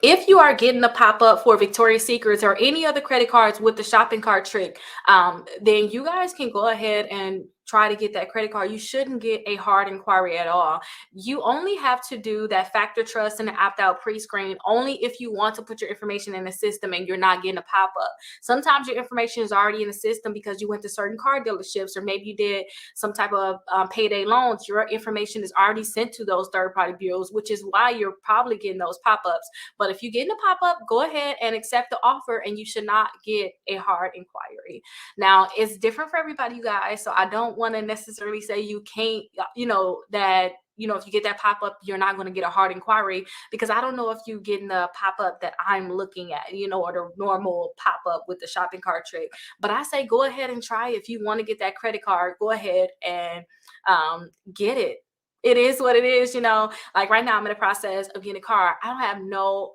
If you are getting a pop-up for Victoria's Secrets or any other credit cards with the shopping cart trick, then you guys can go ahead and try to get that credit card. You shouldn't get a hard inquiry at all. You only have to do that factor trust and the opt-out pre-screen only if you want to put your information in the system and you're not getting a pop-up. Sometimes your information is already in the system because you went to certain car dealerships, or maybe you did some type of payday loans. Your information is already sent to those third-party bureaus, which is why you're probably getting those pop-ups. But if you get in a pop-up, go ahead and accept the offer, and you should not get a hard inquiry. Now, it's different for everybody, you guys, so I don't want to necessarily say you can't, that if you get that pop-up, you're not going to get a hard inquiry, because I don't know if you get in the pop-up that I'm looking at, or the normal pop-up with the shopping cart trick. But I say go ahead and try. If you want to get that credit card, go ahead and get it. It is what it is. Like right now I'm in the process of getting a car. I don't have no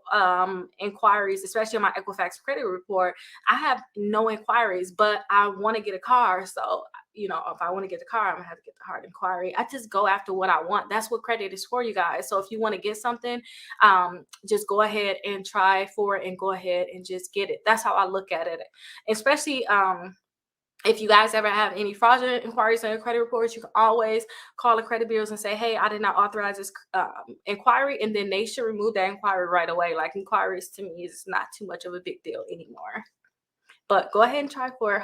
inquiries, especially on my Equifax credit report. I have no inquiries, but I want to get a car. So if I want to get the car, I'm gonna have to get the hard inquiry. I just go after what I want. That's what credit is for, you guys. So if you want to get something, just go ahead and try for it and go ahead and just get it. That's how I look at it. Especially if you guys ever have any fraudulent inquiries on your credit reports, you can always call the credit bureaus and say, hey, I did not authorize this inquiry, and then they should remove that inquiry right away. Like, inquiries to me is not too much of a big deal anymore. But go ahead and try for it.